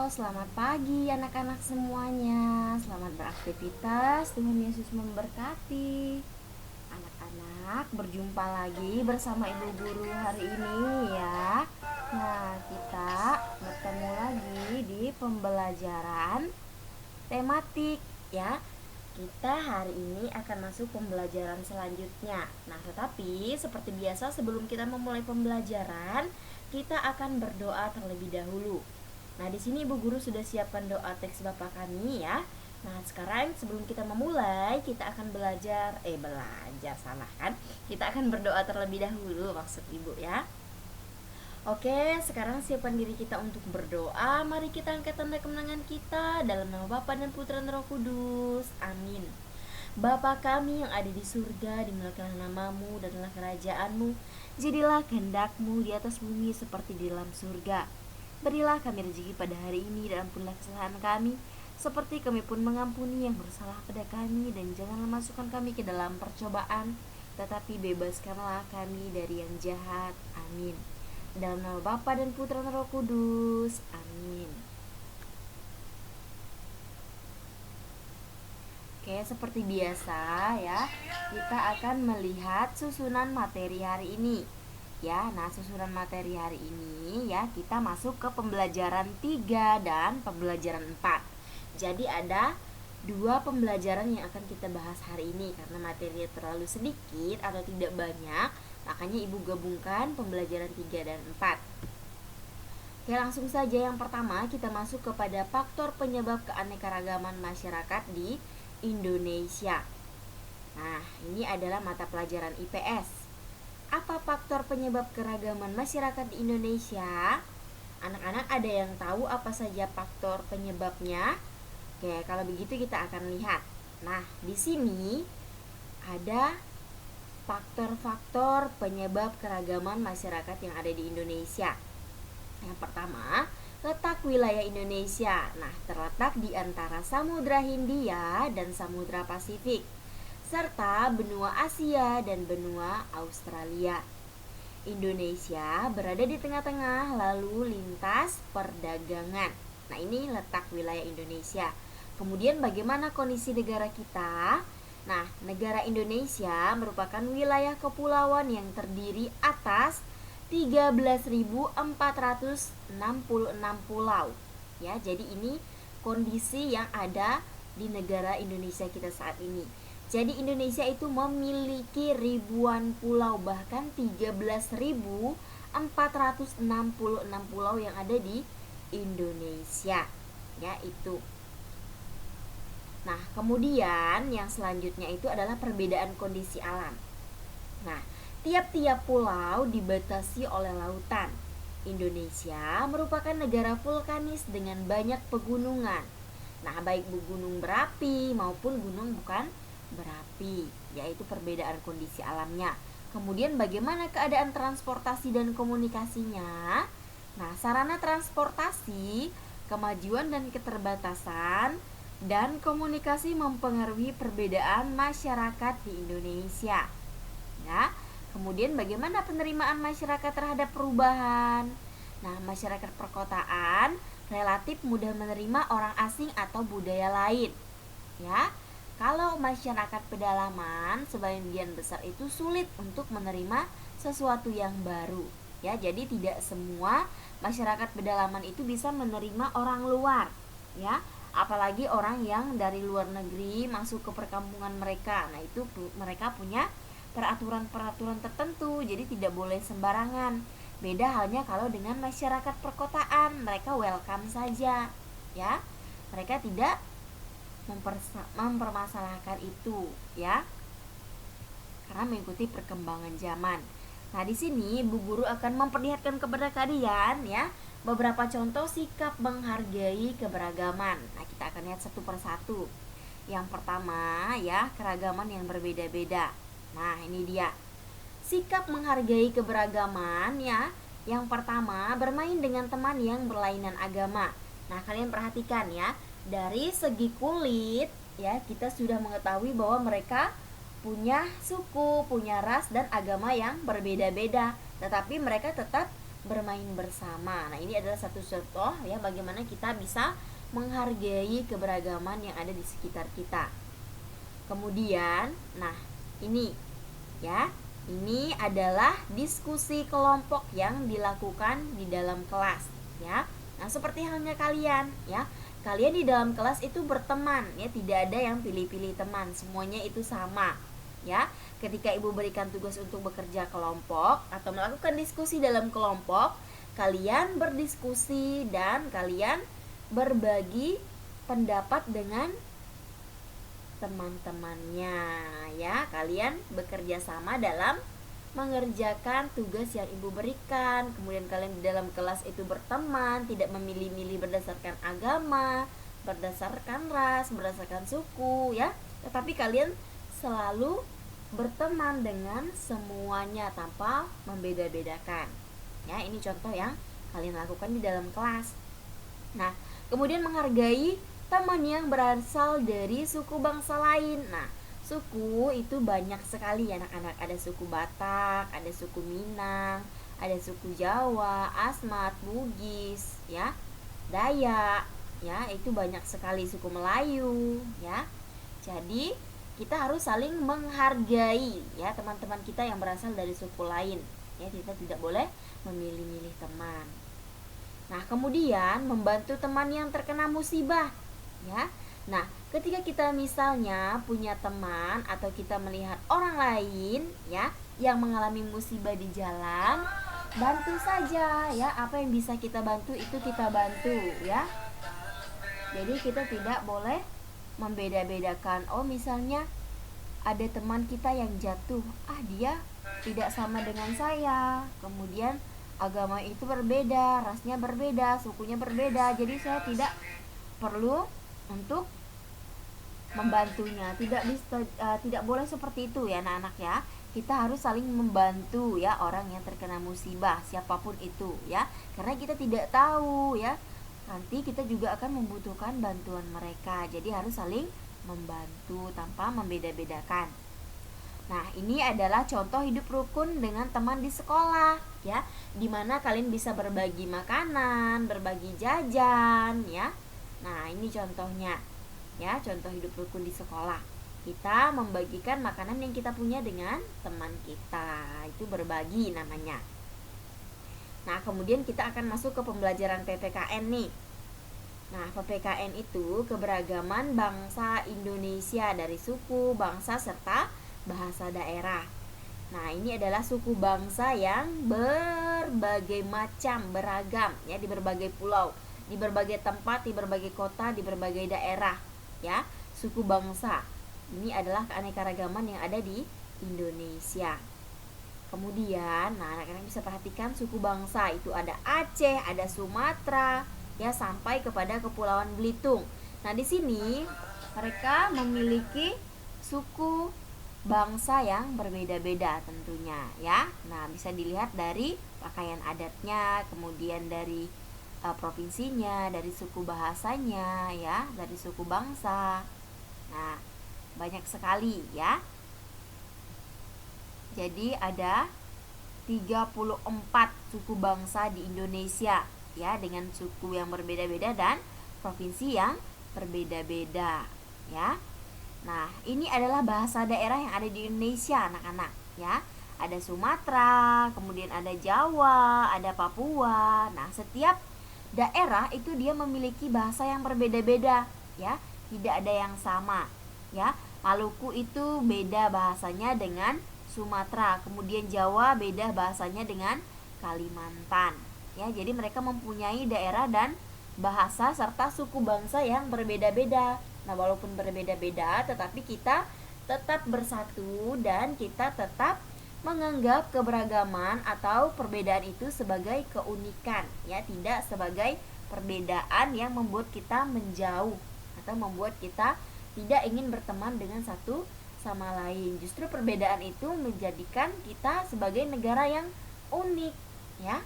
Selamat pagi anak-anak semuanya. Selamat beraktivitas, Tuhan Yesus memberkati. Anak-anak, berjumpa lagi bersama Ibu Guru hari ini ya. Nah, kita bertemu lagi di pembelajaran tematik ya. Kita hari ini akan masuk pembelajaran selanjutnya. Nah, tetapi seperti biasa sebelum kita memulai pembelajaran, kita akan berdoa terlebih dahulu. Nah, di sini Ibu Guru sudah siapkan doa teks Bapa kami ya. Nah, sekarang sebelum kita memulai, kita akan belajar salah kan? Kita akan berdoa terlebih dahulu maksud Ibu ya. Oke, sekarang siapkan diri kita untuk berdoa. Mari kita angkat tanda kemenangan kita dalam nama Bapa dan Putra dan Roh Kudus. Amin. Bapa kami yang ada di surga, dimuliakanlah namamu, datanglah kerajaanmu. Jadilah kehendak-mu di atas bumi seperti di dalam surga. Berilah kami rezeki pada hari ini dan ampunilah kesalahan kami, seperti kami pun mengampuni yang bersalah pada kami. Dan janganlah masukkan kami ke dalam percobaan, tetapi bebaskanlah kami dari yang jahat. Amin. Dalam nama Bapa dan Putra dan Roh Kudus. Amin. Oke, seperti biasa ya, kita akan melihat susunan materi hari ini. Ya, nah susunan materi hari ini ya, kita masuk ke pembelajaran 3 dan pembelajaran 4. Jadi ada 2 pembelajaran yang akan kita bahas hari ini. Karena materinya terlalu sedikit atau tidak banyak, makanya Ibu gabungkan pembelajaran 3 dan 4. Oke, langsung saja yang pertama kita masuk kepada faktor penyebab keanekaragaman masyarakat di Indonesia. Nah, ini adalah mata pelajaran IPS. Apa faktor penyebab keragaman masyarakat di Indonesia? Anak-anak ada yang tahu apa saja faktor penyebabnya? Oke, kalau begitu kita akan lihat. Nah, di sini ada faktor-faktor penyebab keragaman masyarakat yang ada di Indonesia. Yang pertama, letak wilayah Indonesia. Nah, terletak di antara Samudra Hindia dan Samudra Pasifik, serta benua Asia dan benua Australia. Indonesia berada di tengah-tengah lalu lintas perdagangan. Nah, ini letak wilayah Indonesia. Kemudian bagaimana kondisi negara kita? Nah, negara Indonesia merupakan wilayah kepulauan yang terdiri atas 13.466 pulau. Ya, jadi ini kondisi yang ada di negara Indonesia kita saat ini. Jadi Indonesia itu memiliki ribuan pulau, bahkan 13.466 pulau yang ada di Indonesia. Ya, itu. Nah, kemudian yang selanjutnya itu adalah perbedaan kondisi alam. Nah, tiap-tiap pulau dibatasi oleh lautan. Indonesia merupakan negara vulkanis dengan banyak pegunungan. Nah, baik gunung berapi maupun gunung bukan berapi, yaitu perbedaan kondisi alamnya. Kemudian bagaimana keadaan transportasi dan komunikasinya? Nah, sarana transportasi, kemajuan dan keterbatasan dan komunikasi mempengaruhi perbedaan masyarakat di Indonesia. Ya. Kemudian bagaimana penerimaan masyarakat terhadap perubahan? Nah, masyarakat perkotaan relatif mudah menerima orang asing atau budaya lain. Ya. Kalau masyarakat pedalaman sebagian besar itu sulit untuk menerima sesuatu yang baru. Ya, jadi tidak semua masyarakat pedalaman itu bisa menerima orang luar, ya. Apalagi orang yang dari luar negeri masuk ke perkampungan mereka. Nah, itu mereka punya peraturan-peraturan tertentu, jadi tidak boleh sembarangan. Beda halnya kalau dengan masyarakat perkotaan, mereka welcome saja, ya. Mereka tidak mempermasalahkan itu, ya, karena mengikuti perkembangan zaman. Nah, di sini Bu Guru akan memperlihatkan kepada kalian ya beberapa contoh sikap menghargai keberagaman. Nah, kita akan lihat satu persatu. Yang pertama ya, keragaman yang berbeda-beda. Nah, ini dia. Sikap menghargai keberagaman ya. Yang pertama, bermain dengan teman yang berlainan agama. Nah, kalian perhatikan ya, dari segi kulit ya, kita sudah mengetahui bahwa mereka punya suku, punya ras dan agama yang berbeda-beda, tetapi mereka tetap bermain bersama. Nah, ini adalah satu contoh ya bagaimana kita bisa menghargai keberagaman yang ada di sekitar kita. Kemudian, nah, ini ya, ini adalah diskusi kelompok yang dilakukan di dalam kelas ya. Nah, seperti halnya kalian ya. Kalian di dalam kelas itu berteman ya, tidak ada yang pilih-pilih teman, semuanya itu sama ya. Ketika ibu berikan tugas untuk bekerja kelompok atau melakukan diskusi dalam kelompok, kalian berdiskusi dan kalian berbagi pendapat dengan teman-temannya ya. Kalian bekerja sama dalam mengerjakan tugas yang ibu berikan. Kemudian kalian di dalam kelas itu berteman, tidak memilih-milih berdasarkan agama, berdasarkan ras, berdasarkan suku ya, tetapi kalian selalu berteman dengan semuanya tanpa membeda-bedakan ya. Ini contoh yang kalian lakukan di dalam kelas. Nah, kemudian menghargai teman yang berasal dari suku bangsa lain. Nah, suku itu banyak sekali ya anak-anak. Ada suku Batak, ada suku Minang, ada suku Jawa, Asmat, Bugis, ya, Dayak, ya, itu banyak sekali, suku Melayu, ya. Jadi kita harus saling menghargai ya teman-teman kita yang berasal dari suku lain. Ya, kita tidak boleh memilih-milih teman. Nah, kemudian membantu teman yang terkena musibah, ya. Nah, ketika kita misalnya punya teman atau kita melihat orang lain ya yang mengalami musibah di jalan, bantu saja ya, apa yang bisa kita bantu itu kita bantu ya. Jadi kita tidak boleh membeda-bedakan. Oh, misalnya ada teman kita yang jatuh, dia tidak sama dengan saya, kemudian agama itu berbeda, rasnya berbeda, sukunya berbeda, jadi saya tidak perlu untuk membantunya. Tidak boleh seperti itu ya anak-anak ya. Kita harus saling membantu ya orang yang terkena musibah, siapapun itu ya, karena kita tidak tahu ya, nanti kita juga akan membutuhkan bantuan mereka. Jadi harus saling membantu tanpa membeda-bedakan. Nah, ini adalah contoh hidup rukun dengan teman di sekolah ya, dimana kalian bisa berbagi makanan, berbagi jajan ya. Nah, ini contohnya ya, contoh hidup rukun di sekolah. Kita membagikan makanan yang kita punya dengan teman kita, itu berbagi namanya. Nah, kemudian kita akan masuk ke pembelajaran PPKN nih. Nah, PPKN itu keberagaman bangsa Indonesia dari suku, bangsa, serta bahasa daerah. Nah, ini adalah suku bangsa yang berbagai macam, beragam ya, di berbagai pulau, di berbagai tempat, di berbagai kota, di berbagai daerah ya. Suku bangsa ini adalah keanekaragaman yang ada di Indonesia. Kemudian, nah, anak-anak bisa perhatikan suku bangsa itu ada Aceh, ada Sumatera, ya, sampai kepada Kepulauan Belitung. Nah, di sini mereka memiliki suku bangsa yang berbeda-beda tentunya ya. Nah, bisa dilihat dari pakaian adatnya, kemudian dari provinsinya, dari suku bahasanya ya, dari suku bangsa. Nah, banyak sekali ya. Jadi ada 34 suku bangsa di Indonesia ya, dengan suku yang berbeda-beda dan provinsi yang berbeda-beda ya. Nah, ini adalah bahasa daerah yang ada di Indonesia anak-anak ya. Ada Sumatera, kemudian ada Jawa, ada Papua. Nah, setiap daerah itu dia memiliki bahasa yang berbeda-beda ya, tidak ada yang sama ya. Maluku itu beda bahasanya dengan Sumatera, kemudian Jawa beda bahasanya dengan Kalimantan ya. Jadi mereka mempunyai daerah dan bahasa serta suku bangsa yang berbeda-beda. Nah, walaupun berbeda-beda tetapi kita tetap bersatu dan kita tetap menganggap keberagaman atau perbedaan itu sebagai keunikan ya, tidak sebagai perbedaan yang membuat kita menjauh atau membuat kita tidak ingin berteman dengan satu sama lain. Justru perbedaan itu menjadikan kita sebagai negara yang unik ya.